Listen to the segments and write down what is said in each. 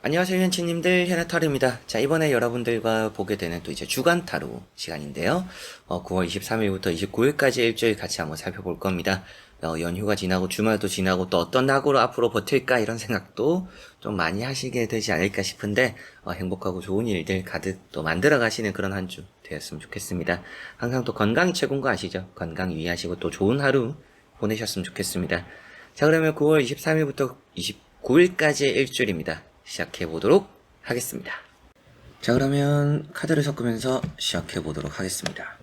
안녕하세요, 현치님들. 현아타로입니다. 자, 이번에 여러분들과 보게 되는 또 이제 주간 타로 시간인데요. 9월 23일부터 29일까지 일주일 같이 한번 살펴볼 겁니다. 연휴가 지나고 주말도 지나고 또 어떤 낙으로 앞으로 버틸까 이런 생각도 좀 많이 하시게 되지 않을까 싶은데, 행복하고 좋은 일들 가득 또 만들어 가시는 그런 한 주 되었으면 좋겠습니다. 항상 또 건강이 최고인 거 아시죠? 건강 유의하시고 또 좋은 하루 보내셨으면 좋겠습니다. 자, 그러면 9월 23일부터 29일까지의 일주일입니다. 시작해 보도록 하겠습니다. 자, 그러면 카드를 섞으면서 시작해 보도록 하겠습니다.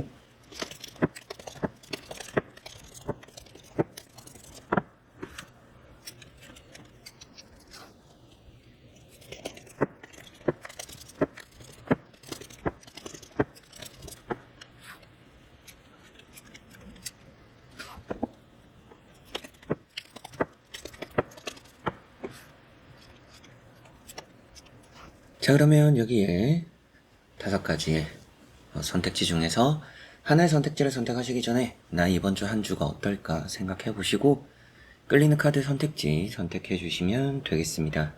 자, 그러면 여기에 5가지의 선택지 중에서 하나의 선택지를 선택하시기 전에 나 이번 주 한 주가 어떨까 생각해 보시고 끌리는 카드 선택지 선택해 주시면 되겠습니다.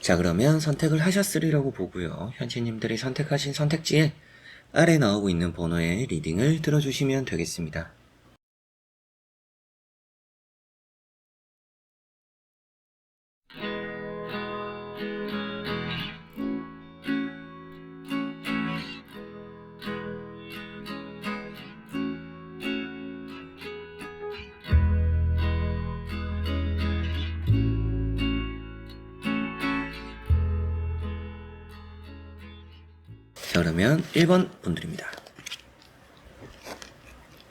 자, 그러면 선택을 하셨으리라고 보고요. 현지님들이 선택하신 선택지에 아래 나오고 있는 번호의 리딩을 들어주시면 되겠습니다. 자, 그러면 1번 분들입니다.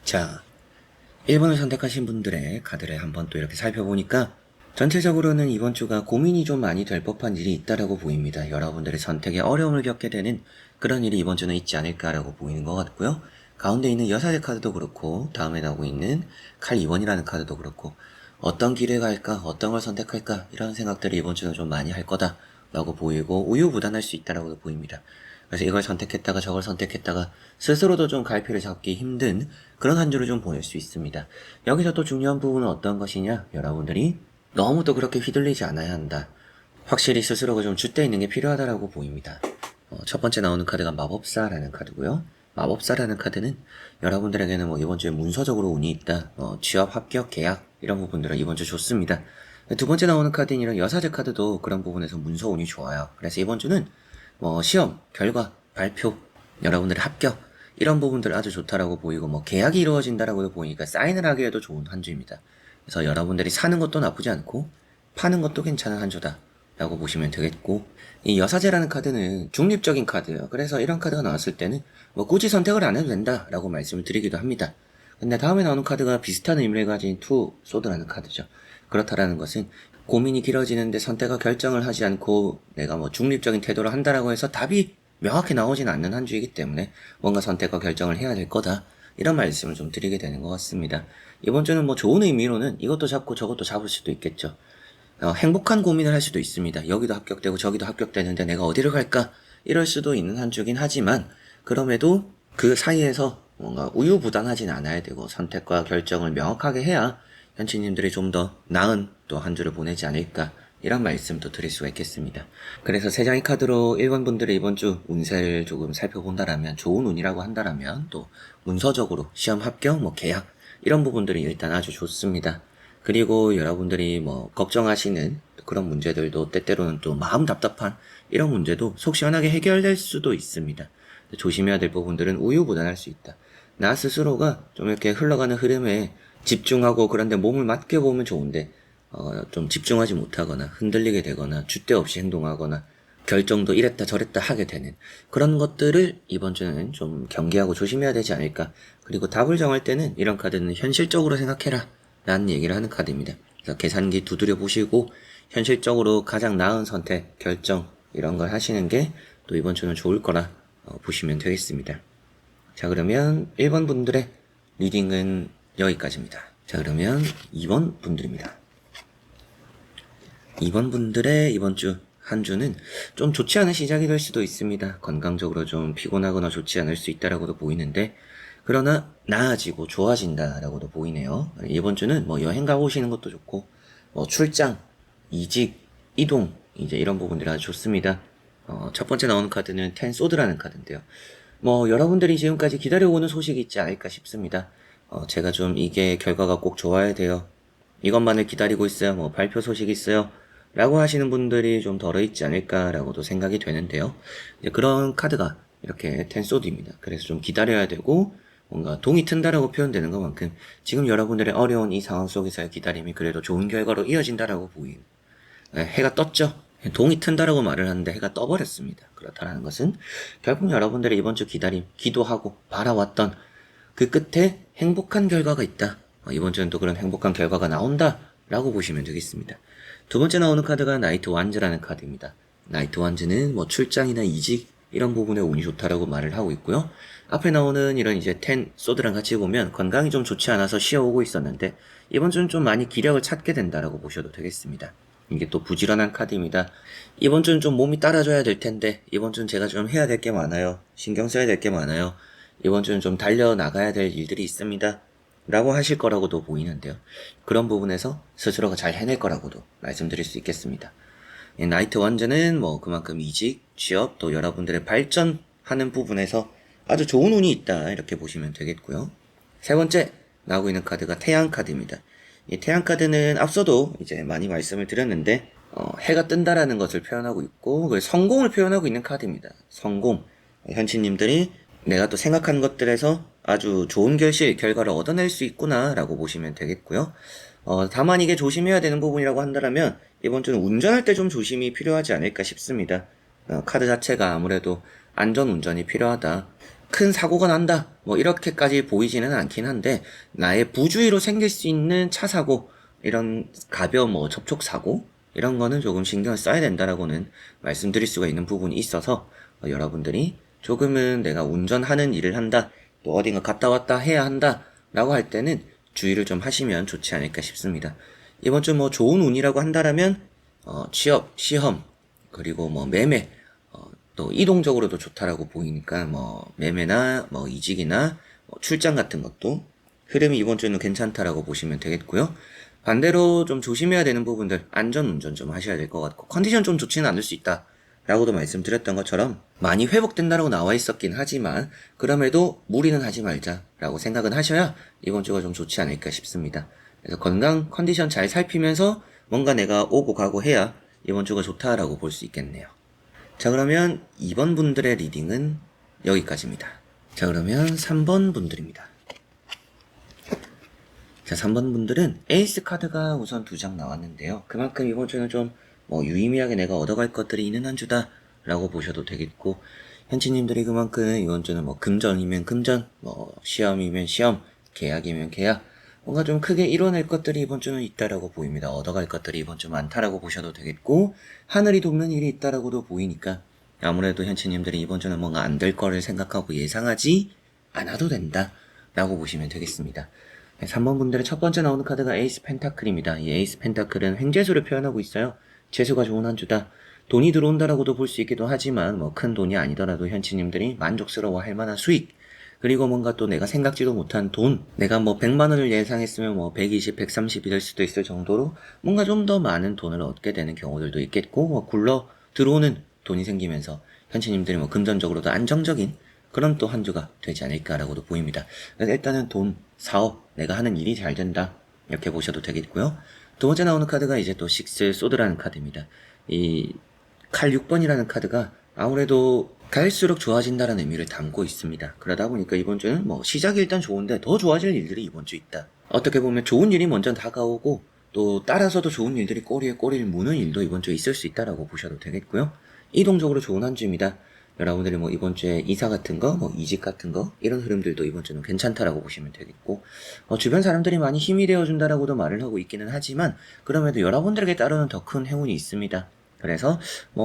자, 1번을 선택하신 분들의 카드를 한번 또 이렇게 살펴보니까 전체적으로는 이번 주가 고민이 좀 많이 될 법한 일이 있다라고 보입니다. 여러분들의 선택에 어려움을 겪게 되는 그런 일이 이번 주는 있지 않을까라고 보이는 것 같고요. 가운데 있는 여사제 카드도 그렇고 다음에 나오고 있는 칼 2번이라는 카드도 그렇고 어떤 길을 갈까, 어떤 걸 선택할까 이런 생각들을 이번 주는 좀 많이 할 거다라고 보이고 우유부단할 수 있다라고도 보입니다. 그래서 이걸 선택했다가 저걸 선택했다가 스스로도 좀 갈피를 잡기 힘든 그런 한 주를 좀 보낼 수 있습니다. 여기서 또 중요한 부분은 어떤 것이냐? 여러분들이 너무 또 그렇게 휘둘리지 않아야 한다. 확실히 스스로가 좀 줏대 있는 게 필요하다라고 보입니다. 첫 번째 나오는 카드가 마법사라는 카드고요. 마법사라는 카드는 여러분들에게는 뭐 이번 주에 문서적으로 운이 있다. 취업, 합격, 계약 이런 부분들은 이번 주 좋습니다. 두 번째 나오는 카드인 이런 여사제 카드도 그런 부분에서 문서 운이 좋아요. 그래서 이번 주는 시험, 결과, 발표, 여러분들의 합격 이런 부분들 아주 좋다라고 보이고 계약이 이루어진다라고도 보이니까 사인을 하기에도 좋은 한 주입니다. 그래서 여러분들이 사는 것도 나쁘지 않고 파는 것도 괜찮은 한 주다 라고 보시면 되겠고, 이 여사제라는 카드는 중립적인 카드예요. 그래서 이런 카드가 나왔을 때는 굳이 선택을 안 해도 된다 라고 말씀을 드리기도 합니다. 근데 다음에 나오는 카드가 비슷한 의미를 가진 투 소드라는 카드죠. 그렇다라는 것은 고민이 길어지는데 선택과 결정을 하지 않고 내가 중립적인 태도를 한다라고 해서 답이 명확히 나오진 않는 한 주이기 때문에 뭔가 선택과 결정을 해야 될 거다 이런 말씀을 좀 드리게 되는 것 같습니다. 이번 주는 좋은 의미로는 이것도 잡고 저것도 잡을 수도 있겠죠. 행복한 고민을 할 수도 있습니다. 여기도 합격되고 저기도 합격되는데 내가 어디를 갈까? 이럴 수도 있는 한 주긴 하지만 그럼에도 그 사이에서 뭔가 우유부단하진 않아야 되고 선택과 결정을 명확하게 해야 현치님들이 좀 더 나은 또 한 주를 보내지 않을까 이런 말씀도 드릴 수가 있겠습니다. 그래서 3장의 카드로 1번 분들의 이번 주 운세를 조금 살펴본다라면 좋은 운이라고 한다라면 또 문서적으로 시험 합격, 계약 이런 부분들이 일단 아주 좋습니다. 그리고 여러분들이 걱정하시는 그런 문제들도 때때로는 또 마음 답답한 이런 문제도 속 시원하게 해결될 수도 있습니다. 조심해야 될 부분들은 우유부단할 수 있다. 나 스스로가 좀 이렇게 흘러가는 흐름에 집중하고 그런데 몸을 맡겨보면 좋은데 좀 집중하지 못하거나 흔들리게 되거나 줏대 없이 행동하거나 결정도 이랬다 저랬다 하게 되는 그런 것들을 이번 주는 좀 경계하고 조심해야 되지 않을까. 그리고 답을 정할 때는 이런 카드는 현실적으로 생각해라 라는 얘기를 하는 카드입니다. 그래서 계산기 두드려 보시고 현실적으로 가장 나은 선택, 결정 이런 걸 하시는 게 또 이번 주는 좋을 거라 보시면 되겠습니다. 자, 그러면 1번 분들의 리딩은 여기까지입니다. 자, 그러면 2번 분들입니다. 2번 분들의 이번 주 한 주는 좀 좋지 않은 시작이 될 수도 있습니다. 건강적으로 좀 피곤하거나 좋지 않을 수 있다라고도 보이는데 그러나 나아지고 좋아진다라고도 보이네요. 이번 주는 뭐 여행 가고 오시는 것도 좋고, 뭐 출장, 이직, 이동, 이제 이런 부분들이 아주 좋습니다. 첫 번째 나오는 카드는 텐 소드라는 카드인데요. 뭐 여러분들이 지금까지 기다려오는 소식이 있지 않을까 싶습니다. 제가 좀 이게 결과가 꼭 좋아야 돼요. 이것만을 기다리고 있어요. 뭐 발표 소식 있어요. 라고 하시는 분들이 좀 덜어 있지 않을까라고도 생각이 되는데요. 이제 그런 카드가 이렇게 텐소드입니다. 그래서 좀 기다려야 되고 뭔가 동이 튼다라고 표현되는 것만큼 지금 여러분들의 어려운 이 상황 속에서의 기다림이 그래도 좋은 결과로 이어진다라고 보인. 해가 떴죠. 동이 튼다라고 말을 하는데 해가 떠버렸습니다. 그렇다는 것은 결국 여러분들의 이번 주 기다림, 기도하고 바라왔던 그 끝에 행복한 결과가 있다. 이번 주는 또 그런 행복한 결과가 나온다 라고 보시면 되겠습니다. 두 번째 나오는 카드가 나이트 완즈라는 카드입니다. 나이트 완즈는 뭐 출장이나 이직 이런 부분에 운이 좋다라고 말을 하고 있고요. 앞에 나오는 이런 이제 텐 소드랑 같이 보면 건강이 좀 좋지 않아서 쉬어오고 있었는데 이번 주는 좀 많이 기력을 찾게 된다라고 보셔도 되겠습니다. 이게 또 부지런한 카드입니다. 이번 주는 좀 몸이 따라줘야 될 텐데 이번 주는 제가 좀 해야 될 게 많아요. 신경 써야 될 게 많아요. 이번 주는 좀 달려나가야 될 일들이 있습니다. 라고 하실 거라고도 보이는데요. 그런 부분에서 스스로가 잘 해낼 거라고도 말씀드릴 수 있겠습니다. 나이트 완즈는 뭐 그만큼 이직, 취업, 또 여러분들의 발전하는 부분에서 아주 좋은 운이 있다 이렇게 보시면 되겠고요. 세 번째 나오고 있는 카드가 태양 카드입니다. 이 태양 카드는 앞서도 이제 많이 말씀을 드렸는데 해가 뜬다라는 것을 표현하고 있고 성공을 표현하고 있는 카드입니다. 성공. 현치님들이 내가 또 생각한 것들에서 아주 좋은 결과를 얻어낼 수 있구나 라고 보시면 되겠고요. 다만 이게 조심해야 되는 부분이라고 한다면 이번 주는 운전할 때 좀 조심이 필요하지 않을까 싶습니다. 카드 자체가 아무래도 안전운전이 필요하다. 큰 사고가 난다. 뭐 이렇게까지 보이지는 않긴 한데 나의 부주의로 생길 수 있는 차 사고 이런 가벼운 뭐 접촉 사고 이런 거는 조금 신경을 써야 된다라고는 말씀드릴 수가 있는 부분이 있어서 여러분들이 조금은 내가 운전하는 일을 한다. 또 어딘가 갔다 왔다 해야 한다. 라고 할 때는 주의를 좀 하시면 좋지 않을까 싶습니다. 이번 주 뭐 좋은 운이라고 한다면 취업, 시험, 그리고 뭐 매매, 또 이동적으로도 좋다라고 보이니까 뭐 매매나 뭐 이직이나 뭐 출장 같은 것도 흐름이 이번 주는 괜찮다라고 보시면 되겠고요. 반대로 좀 조심해야 되는 부분들, 안전운전 좀 하셔야 될 것 같고 컨디션 좀 좋지는 않을 수 있다. 라고도 말씀드렸던 것처럼 많이 회복된다라고 나와 있었긴 하지만 그럼에도 무리는 하지 말자라고 생각은 하셔야 이번 주가 좀 좋지 않을까 싶습니다. 그래서 건강 컨디션 잘 살피면서 뭔가 내가 오고 가고 해야 이번 주가 좋다라고 볼 수 있겠네요. 자, 그러면 2번 분들의 리딩은 여기까지입니다. 자, 그러면 3번 분들입니다. 자, 3번 분들은 에이스 카드가 우선 2장 나왔는데요. 그만큼 이번 주는 좀 유의미하게 내가 얻어갈 것들이 있는 한 주다 라고 보셔도 되겠고, 현치님들이 그만큼 이번 주는 금전이면 금전, 시험이면 시험, 계약이면 계약, 뭔가 좀 크게 이뤄낼 것들이 이번 주는 있다라고 보입니다. 얻어갈 것들이 이번 주 많다라고 보셔도 되겠고, 하늘이 돕는 일이 있다라고도 보이니까, 아무래도 현치님들이 이번 주는 뭔가 안 될 거를 생각하고 예상하지 않아도 된다 라고 보시면 되겠습니다. 3번 분들의 첫 번째 나오는 카드가 에이스 펜타클입니다. 이 에이스 펜타클은 횡재수를 표현하고 있어요. 재수가 좋은 한 주다. 돈이 들어온다라고도 볼 수 있기도 하지만 큰 돈이 아니더라도 현치님들이 만족스러워 할 만한 수익, 그리고 뭔가 또 내가 생각지도 못한 돈, 내가 100만 원을 예상했으면 120, 130이 될 수도 있을 정도로 뭔가 좀 더 많은 돈을 얻게 되는 경우들도 있겠고 굴러 들어오는 돈이 생기면서 현치님들이 금전적으로도 안정적인 그런 또 한 주가 되지 않을까라고도 보입니다. 그래서 일단은 돈, 사업, 내가 하는 일이 잘 된다 이렇게 보셔도 되겠고요. 두 번째 나오는 카드가 이제 또 식스 소드라는 카드입니다. 이 칼 6번이라는 카드가 아무래도 갈수록 좋아진다는 의미를 담고 있습니다. 그러다 보니까 이번 주는 시작이 일단 좋은데 더 좋아질 일들이 이번 주 있다. 어떻게 보면 좋은 일이 먼저 다가오고 또 따라서도 좋은 일들이 꼬리에 꼬리를 무는 일도 이번 주에 있을 수 있다라고 보셔도 되겠고요. 이동적으로 좋은 한 주입니다. 여러분들이 이번 주에 이사 같은 거, 이직 같은 거, 이런 흐름들도 이번 주는 괜찮다라고 보시면 되겠고, 주변 사람들이 많이 힘이 되어준다라고도 말을 하고 있기는 하지만, 그럼에도 여러분들에게 따르는 더 큰 행운이 있습니다. 그래서,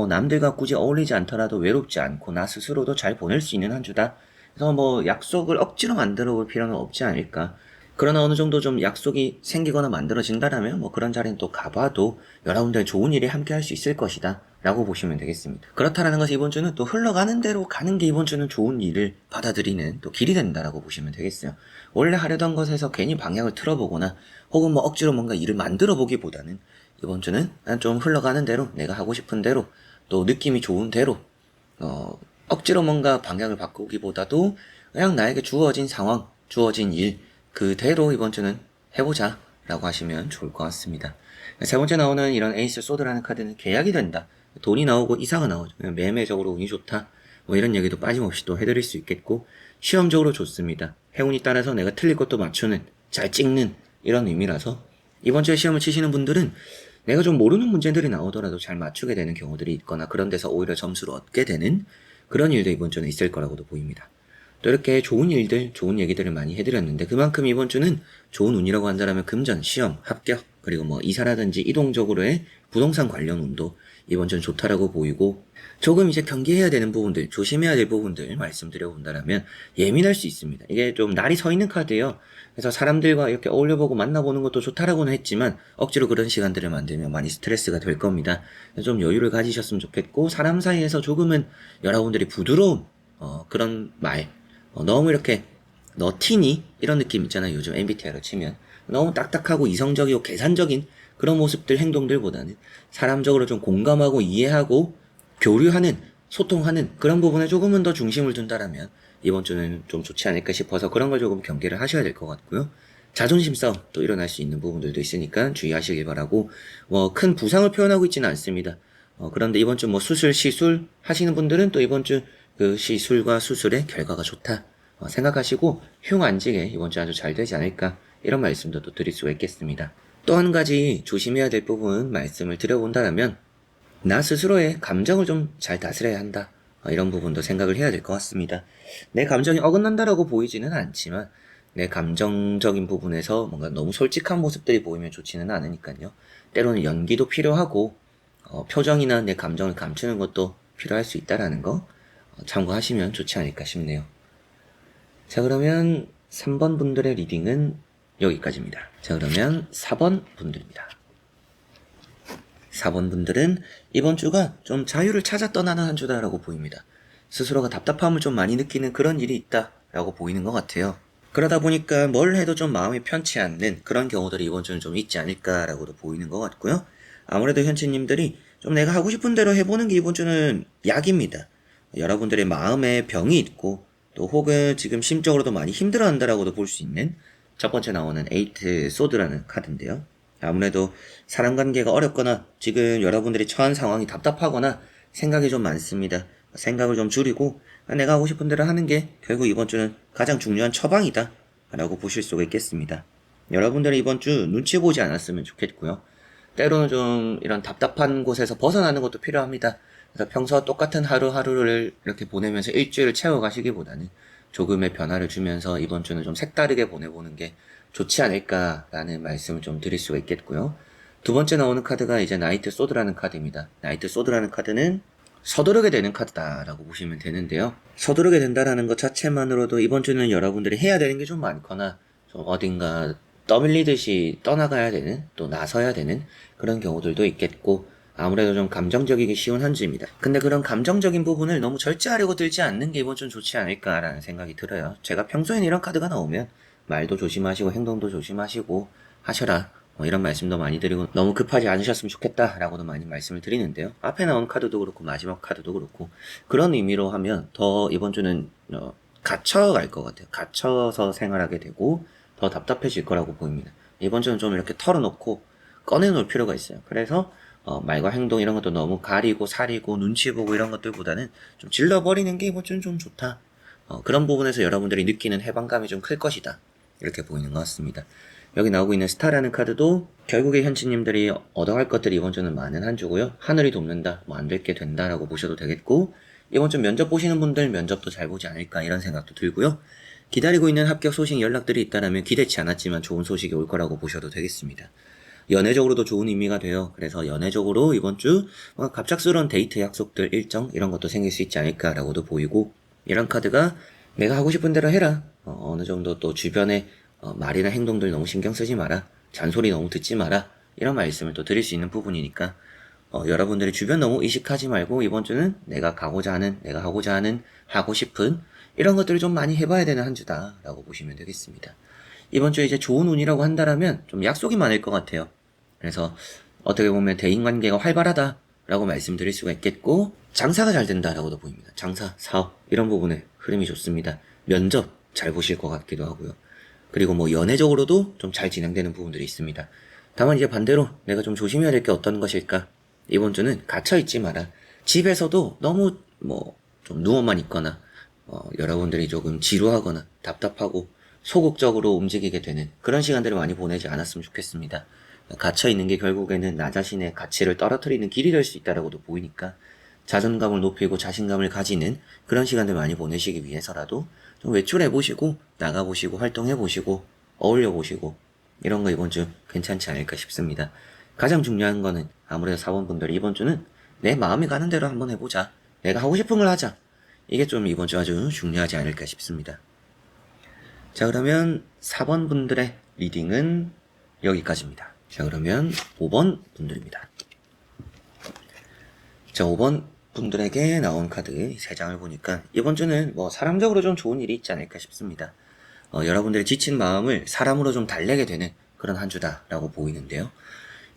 남들과 굳이 어울리지 않더라도 외롭지 않고 나 스스로도 잘 보낼 수 있는 한 주다. 그래서 약속을 억지로 만들어 볼 필요는 없지 않을까. 그러나 어느 정도 좀 약속이 생기거나 만들어진다라면 그런 자리는 또 가봐도 여러분들 좋은 일이 함께 할 수 있을 것이다. 라고 보시면 되겠습니다. 그렇다라는 것은 이번 주는 또 흘러가는 대로 가는 게 이번 주는 좋은 일을 받아들이는 또 길이 된다라고 보시면 되겠어요. 원래 하려던 것에서 괜히 방향을 틀어보거나 혹은 뭐 억지로 뭔가 일을 만들어 보기보다는 이번 주는 좀 흘러가는 대로 내가 하고 싶은 대로 또 느낌이 좋은 대로 억지로 뭔가 방향을 바꾸기보다도 그냥 나에게 주어진 상황, 주어진 일 그대로 이번 주는 해보자 라고 하시면 좋을 것 같습니다. 세 번째 나오는 이런 에이스 소드라는 카드는 계약이 된다. 돈이 나오고 이사가 나오죠. 매매적으로 운이 좋다. 뭐 이런 얘기도 빠짐없이 또 해드릴 수 있겠고 시험적으로 좋습니다. 행운이 따라서 내가 틀릴 것도 맞추는, 잘 찍는 이런 의미라서 이번 주에 시험을 치시는 분들은 내가 좀 모르는 문제들이 나오더라도 잘 맞추게 되는 경우들이 있거나 그런 데서 오히려 점수를 얻게 되는 그런 일도 이번 주는 있을 거라고도 보입니다. 또 이렇게 좋은 일들, 좋은 얘기들을 많이 해드렸는데 그만큼 이번 주는 좋은 운이라고 한다면 금전, 시험, 합격, 그리고 뭐 이사라든지 이동적으로의 부동산 관련 운도 이번 주는 좋다라고 보이고 조금 이제 경계해야 되는 부분들, 조심해야 될 부분들 말씀드려 본다면 예민할 수 있습니다. 이게 좀 날이 서 있는 카드예요. 그래서 사람들과 이렇게 어울려보고 만나보는 것도 좋다라고는 했지만 억지로 그런 시간들을 만들면 많이 스트레스가 될 겁니다. 좀 여유를 가지셨으면 좋겠고 사람 사이에서 조금은 여러분들이 부드러운 그런 말 너무 이렇게 너 티니? 이런 느낌 있잖아요. 요즘 MBTI로 치면 너무 딱딱하고 이성적이고 계산적인 그런 모습들 행동들보다는 사람적으로 좀 공감하고 이해하고 교류하는 소통하는 그런 부분에 조금은 더 중심을 둔다라면 이번 주는 좀 좋지 않을까 싶어서 그런 걸 조금 경계를 하셔야 될 것 같고요. 자존심 싸움 또 일어날 수 있는 부분들도 있으니까 주의하시길 바라고 큰 부상을 표현하고 있지는 않습니다. 그런데 이번 주 뭐 수술, 시술 하시는 분들은 또 이번 주 그 시술과 수술의 결과가 좋다 생각하시고 흉 안 지게 이번 주 아주 잘 되지 않을까 이런 말씀도 또 드릴 수가 있겠습니다. 또 한 가지 조심해야 될 부분 말씀을 드려본다면 나 스스로의 감정을 좀 잘 다스려야 한다. 이런 부분도 생각을 해야 될 것 같습니다. 내 감정이 어긋난다라고 보이지는 않지만 내 감정적인 부분에서 뭔가 너무 솔직한 모습들이 보이면 좋지는 않으니까요. 때로는 연기도 필요하고 표정이나 내 감정을 감추는 것도 필요할 수 있다라는 거 참고하시면 좋지 않을까 싶네요. 자, 그러면 3번 분들의 리딩은 여기까지입니다. 자, 그러면 4번 분들입니다. 4번 분들은 이번 주가 좀 자유를 찾아 떠나는 한 주다라고 보입니다. 스스로가 답답함을 좀 많이 느끼는 그런 일이 있다라고 보이는 것 같아요. 그러다 보니까 뭘 해도 좀 마음이 편치 않는 그런 경우들이 이번 주는 좀 있지 않을까라고도 보이는 것 같고요. 아무래도 현치님들이 좀 내가 하고 싶은 대로 해보는 게 이번 주는 약입니다. 여러분들의 마음에 병이 있고 또 혹은 지금 심적으로도 많이 힘들어한다라고도 볼 수 있는 첫 번째 나오는 에이트 소드라는 카드인데요. 아무래도 사람 관계가 어렵거나 지금 여러분들이 처한 상황이 답답하거나 생각이 좀 많습니다. 생각을 좀 줄이고 내가 하고 싶은 대로 하는 게 결국 이번 주는 가장 중요한 처방이다 라고 보실 수가 있겠습니다. 여러분들은 이번 주 눈치 보지 않았으면 좋겠고요. 때로는 좀 이런 답답한 곳에서 벗어나는 것도 필요합니다. 그래서 평소와 똑같은 하루하루를 이렇게 보내면서 일주일을 채워가시기보다는 조금의 변화를 주면서 이번 주는 좀 색다르게 보내보는 게 좋지 않을까라는 말씀을 좀 드릴 수가 있겠고요. 두 번째 나오는 카드가 이제 나이트 소드라는 카드입니다. 나이트 소드라는 카드는 서두르게 되는 카드다라고 보시면 되는데요. 서두르게 된다라는 것 자체만으로도 이번 주는 여러분들이 해야 되는 게 좀 많거나 좀 어딘가 떠밀리듯이 떠나가야 되는 또 나서야 되는 그런 경우들도 있겠고 아무래도 좀 감정적이기 쉬운 한 주입니다. 근데 그런 감정적인 부분을 너무 절제하려고 들지 않는 게 이번 좀 좋지 않을까라는 생각이 들어요. 제가 평소에는 이런 카드가 나오면 말도 조심하시고 행동도 조심하시고 하셔라 이런 말씀도 많이 드리고 너무 급하지 않으셨으면 좋겠다라고도 많이 말씀을 드리는데요. 앞에 나온 카드도 그렇고 마지막 카드도 그렇고 그런 의미로 하면 더 이번 주는 갇혀갈 것 같아요. 갇혀서 생활하게 되고 더 답답해질 거라고 보입니다. 이번 주는 좀 이렇게 털어놓고 꺼내놓을 필요가 있어요. 그래서 말과 행동 이런 것도 너무 가리고 사리고 눈치 보고 이런 것들보다는 좀 질러버리는 게 이번 주는 좀 좋다. 그런 부분에서 여러분들이 느끼는 해방감이 좀 클 것이다. 이렇게 보이는 것 같습니다. 여기 나오고 있는 스타라는 카드도 결국에 현치님들이 얻어갈 것들이 이번 주는 많은 한 주고요. 하늘이 돕는다, 뭐 안 될 게 된다라고 보셔도 되겠고 이번 주 면접 보시는 분들 면접도 잘 보지 않을까 이런 생각도 들고요. 기다리고 있는 합격 소식 연락들이 있다면 기대치 않았지만 좋은 소식이 올 거라고 보셔도 되겠습니다. 연애적으로도 좋은 의미가 돼요. 그래서 연애적으로 이번 주 갑작스러운 데이트 약속들 일정 이런 것도 생길 수 있지 않을까라고도 보이고 이런 카드가 내가 하고 싶은 대로 해라. 어느 정도 또 주변에 말이나 행동들 너무 신경 쓰지 마라. 잔소리 너무 듣지 마라. 이런 말씀을 또 드릴 수 있는 부분이니까 여러분들이 주변 너무 의식하지 말고 이번 주는 내가 가고자 하는, 내가 하고자 하는, 하고 싶은 이런 것들을 좀 많이 해봐야 되는 한 주다라고 보시면 되겠습니다. 이번 주에 이제 좋은 운이라고 한다라면 좀 약속이 많을 것 같아요. 그래서 어떻게 보면 대인관계가 활발하다라고 말씀드릴 수가 있겠고, 장사가 잘 된다라고도 보입니다. 장사, 사업 이런 부분에 흐름이 좋습니다. 면접 잘 보실 것 같기도 하고요. 그리고 뭐 연애적으로도 좀 잘 진행되는 부분들이 있습니다. 다만 이제 반대로 내가 좀 조심해야 될 게 어떤 것일까? 이번 주는 갇혀있지 마라. 집에서도 너무 뭐 좀 누워만 있거나 여러분들이 조금 지루하거나 답답하고 소극적으로 움직이게 되는 그런 시간들을 많이 보내지 않았으면 좋겠습니다. 갇혀있는 게 결국에는 나 자신의 가치를 떨어뜨리는 길이 될 수 있다라고도 보이니까 자존감을 높이고 자신감을 가지는 그런 시간들 많이 보내시기 위해서라도 좀 외출해보시고 나가보시고 활동해보시고 어울려보시고 이런 거 이번 주 괜찮지 않을까 싶습니다. 가장 중요한 거는 아무래도 사원분들이 이번 주는 내 마음이 가는 대로 한번 해보자. 내가 하고 싶은 걸 하자. 이게 좀 이번 주 아주 중요하지 않을까 싶습니다. 자, 그러면 4번 분들의 리딩은 여기까지입니다. 자, 그러면 5번 분들입니다. 자, 5번 분들에게 나온 카드 3장을 보니까 이번 주는 뭐 사람적으로 좀 좋은 일이 있지 않을까 싶습니다. 여러분들의 지친 마음을 사람으로 좀 달래게 되는 그런 한 주다라고 보이는데요.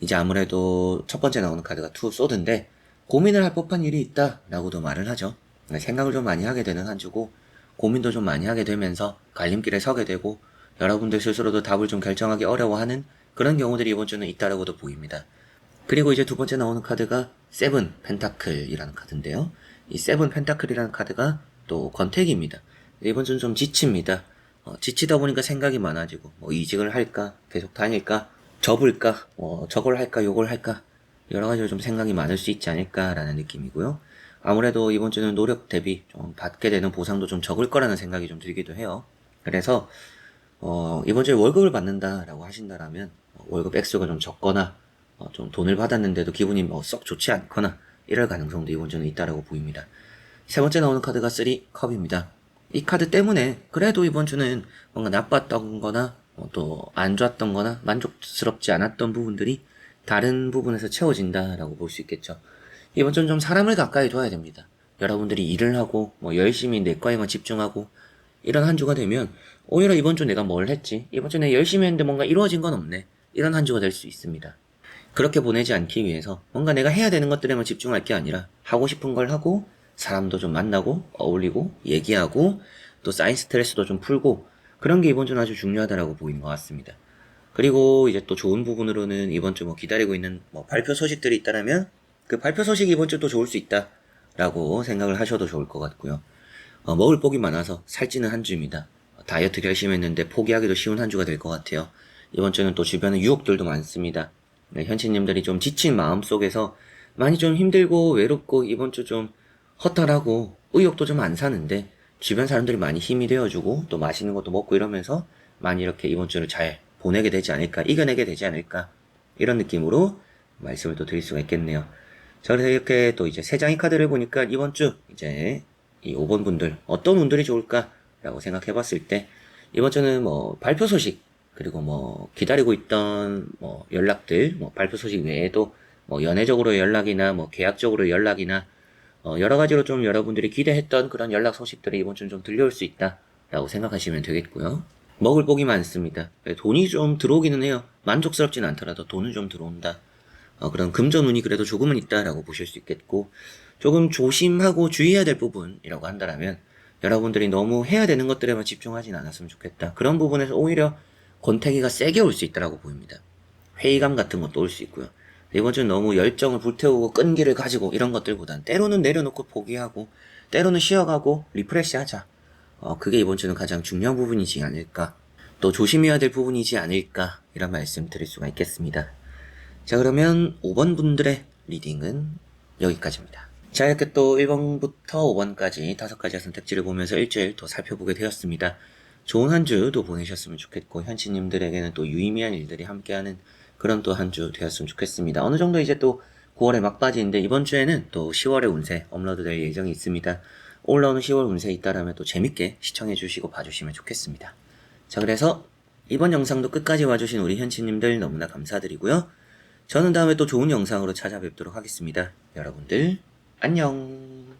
이제 아무래도 첫 번째 나오는 카드가 투 소드인데 고민을 할 법한 일이 있다라고도 말을 하죠. 생각을 좀 많이 하게 되는 한 주고 고민도 좀 많이 하게 되면서 갈림길에 서게 되고 여러분들 스스로도 답을 좀 결정하기 어려워하는 그런 경우들이 이번 주는 있다라고도 보입니다. 그리고 이제 두 번째 나오는 카드가 세븐 펜타클이라는 카드인데요. 이 세븐 펜타클이라는 카드가 또 권태기입니다. 이번 주는 좀 지칩니다. 지치다 보니까 생각이 많아지고 뭐 이직을 할까 계속 다닐까 접을까 저걸 할까 요걸 할까 여러 가지로 좀 생각이 많을 수 있지 않을까라는 느낌이고요. 아무래도 이번 주는 노력 대비 좀 받게 되는 보상도 좀 적을 거라는 생각이 좀 들기도 해요. 그래서 이번 주에 월급을 받는다라고 하신다라면 월급 액수가 좀 적거나 좀 돈을 받았는데도 기분이 뭐 썩 좋지 않거나 이럴 가능성도 이번 주는 있다라고 보입니다. 세 번째 나오는 카드가 3컵입니다. 이 카드 때문에 그래도 이번 주는 뭔가 나빴던 거나 또 안 좋았던 거나 만족스럽지 않았던 부분들이 다른 부분에서 채워진다라고 볼 수 있겠죠. 이번 주는 좀 사람을 가까이 둬야 됩니다. 여러분들이 일을 하고 뭐 열심히 내과에만 집중하고 이런 한 주가 되면 오히려 이번 주 내가 뭘 했지? 이번 주 내가 열심히 했는데 뭔가 이루어진 건 없네. 이런 한 주가 될 수 있습니다. 그렇게 보내지 않기 위해서 뭔가 내가 해야 되는 것들에만 집중할 게 아니라 하고 싶은 걸 하고 사람도 좀 만나고 어울리고 얘기하고 또 쌓인 스트레스도 좀 풀고 그런 게 이번 주는 아주 중요하다라고 보이는 것 같습니다. 그리고 이제 또 좋은 부분으로는 이번 주 뭐 기다리고 있는 뭐 발표 소식들이 있다면 그 발표 소식이 이번 주 또 좋을 수 있다라고 생각을 하셔도 좋을 것 같고요. 먹을 복이 많아서 살찌는 한 주입니다. 다이어트 결심했는데 포기하기도 쉬운 한 주가 될 것 같아요. 이번 주는 또 주변에 유혹들도 많습니다. 네, 현치님들이 좀 지친 마음 속에서 많이 좀 힘들고 외롭고 이번 주 좀 허탈하고 의욕도 좀 안 사는데 주변 사람들이 많이 힘이 되어주고 또 맛있는 것도 먹고 이러면서 많이 이렇게 이번 주를 잘 보내게 되지 않을까, 이겨내게 되지 않을까 이런 느낌으로 말씀을 또 드릴 수가 있겠네요. 자, 그래서 이렇게 또 이제 3장의 카드를 보니까 이번 주 이제 이 5번 분들 어떤 운들이 좋을까라고 생각해 봤을 때 이번 주는 뭐 발표 소식 그리고 뭐 기다리고 있던 뭐 연락들 뭐 발표 소식 외에도 뭐 연애적으로 연락이나 뭐 계약적으로 연락이나 여러 가지로 좀 여러분들이 기대했던 그런 연락 소식들이 이번 주는 좀 들려올 수 있다라고 생각하시면 되겠고요. 먹을 복이 많습니다. 돈이 좀 들어오기는 해요. 만족스럽진 않더라도 돈은 좀 들어온다. 그런 금전 운이 그래도 조금은 있다라고 보실 수 있겠고 조금 조심하고 주의해야 될 부분이라고 한다면 여러분들이 너무 해야 되는 것들에만 집중하진 않았으면 좋겠다. 그런 부분에서 오히려 권태기가 세게 올 수 있다라고 보입니다. 회의감 같은 것도 올 수 있고요. 이번 주는 너무 열정을 불태우고 끈기를 가지고 이런 것들보단 때로는 내려놓고 포기하고 때로는 쉬어가고 리프레시하자. 그게 이번 주는 가장 중요한 부분이지 않을까. 또 조심해야 될 부분이지 않을까. 이런 말씀 드릴 수가 있겠습니다. 자, 그러면 5번 분들의 리딩은 여기까지입니다. 자, 이렇게 또 1번부터 5번까지 5가지의 선택지를 보면서 일주일 더 살펴보게 되었습니다. 좋은 한 주도 보내셨으면 좋겠고 현치님들에게는 또 유의미한 일들이 함께하는 그런 또 한 주 되었으면 좋겠습니다. 어느 정도 이제 또 9월의 막바지인데 이번 주에는 또 10월의 운세 업로드될 예정이 있습니다. 올라오는 10월 운세 있다라면 또 재밌게 시청해 주시고 봐주시면 좋겠습니다. 자, 그래서 이번 영상도 끝까지 와주신 우리 현치님들 너무나 감사드리고요. 저는 다음에 또 좋은 영상으로 찾아뵙도록 하겠습니다. 여러분들 안녕.